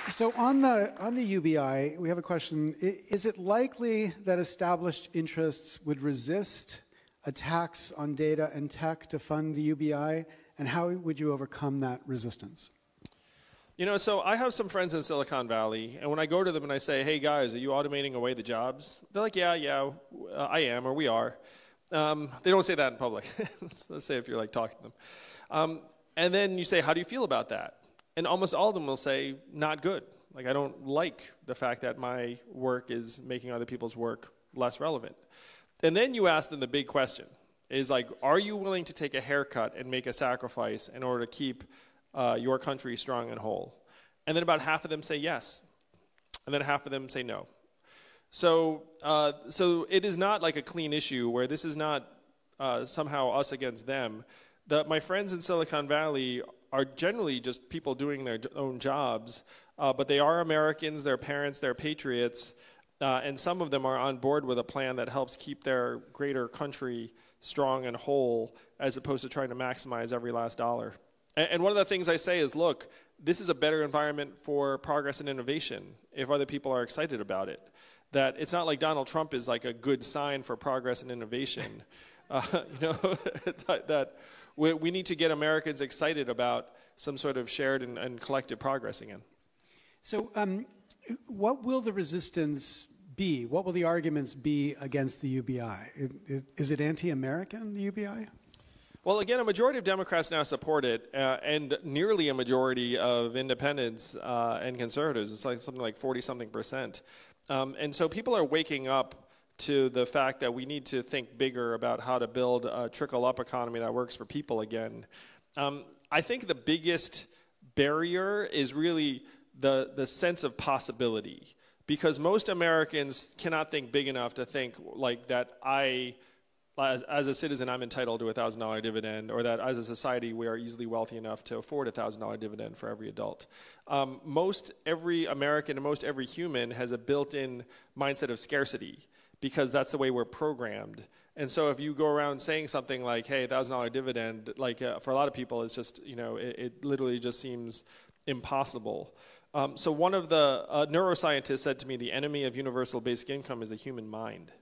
So on the UBI, we have a question. Is it likely that established interests would resist a tax on data and tech to fund the UBI? And how would you overcome that resistance? You know, so I have some friends in Silicon Valley, and when I go to them and I say, hey guys, are you automating away the jobs? They're like, yeah, I am, or we are. They don't say that in public. Let's say if you're like talking to them. And then you say, how do you feel about that? And almost all of them will say, not good. Like, I don't like the fact that my work is making other people's work less relevant. And then you ask them the big question, is like, are you willing to take a haircut and make a sacrifice in order to keep your country strong and whole? And then about half of them say yes. And then half of them say no. So, so it is not like a clean issue where this is not somehow us against them. My friends in Silicon Valley are generally just people doing their own jobs, but they are Americans, they're parents, they're patriots, and some of them are on board with a plan that helps keep their greater country strong and whole, as opposed to trying to maximize every last dollar. And one of the things I say is, look, this is a better environment for progress and innovation if other people are excited about it. That it's not like Donald Trump is like a good sign for progress and innovation. You know, that we need to get Americans excited about some sort of shared and collective progress again. So what will the resistance be? What will the arguments be against the UBI? Is it anti-American, the UBI? Well, again, a majority of Democrats now support it, and nearly a majority of independents and conservatives. It's like something like 40-something%. And so people are waking up to the fact that we need to think bigger about how to build a trickle-up economy that works for people again. I think the biggest barrier is really the sense of possibility, because most Americans cannot think big enough to think like that as a citizen, I'm entitled to a $1,000 dividend, or that as a society, we are easily wealthy enough to afford a $1,000 dividend for every adult. Most every American and most every human has a built-in mindset of scarcity, because that's the way we're programmed. And so if you go around saying something like, hey, $1,000 dividend, like for a lot of people, it's just, you know, it literally just seems impossible. So one of the neuroscientists said to me, the enemy of universal basic income is the human mind.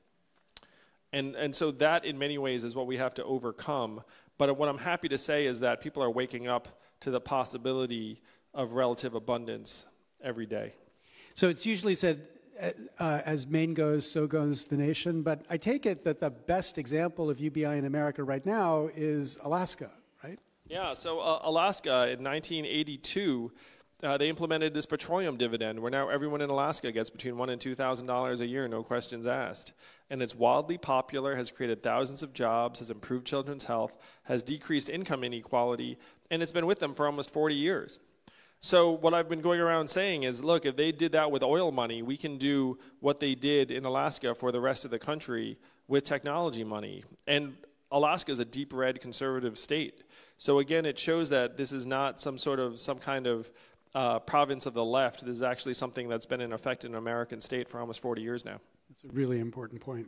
And so that, in many ways, is what we have to overcome. But what I'm happy to say is that people are waking up to the possibility of relative abundance every day. So it's usually said, as Maine goes, so goes the nation. But I take it that the best example of UBI in America right now is Alaska, right? Yeah, so Alaska in 1982, they implemented this petroleum dividend, where now everyone in Alaska gets between $1,000 and $2,000 a year, no questions asked. And it's wildly popular, has created thousands of jobs, has improved children's health, has decreased income inequality, and it's been with them for almost 40 years. So what I've been going around saying is, look, if they did that with oil money, we can do what they did in Alaska for the rest of the country with technology money. And Alaska is a deep red conservative state. So again, it shows that this is not some kind of province of the left. This is actually something that's been in effect in an American state for almost 40 years now. That's a really important point.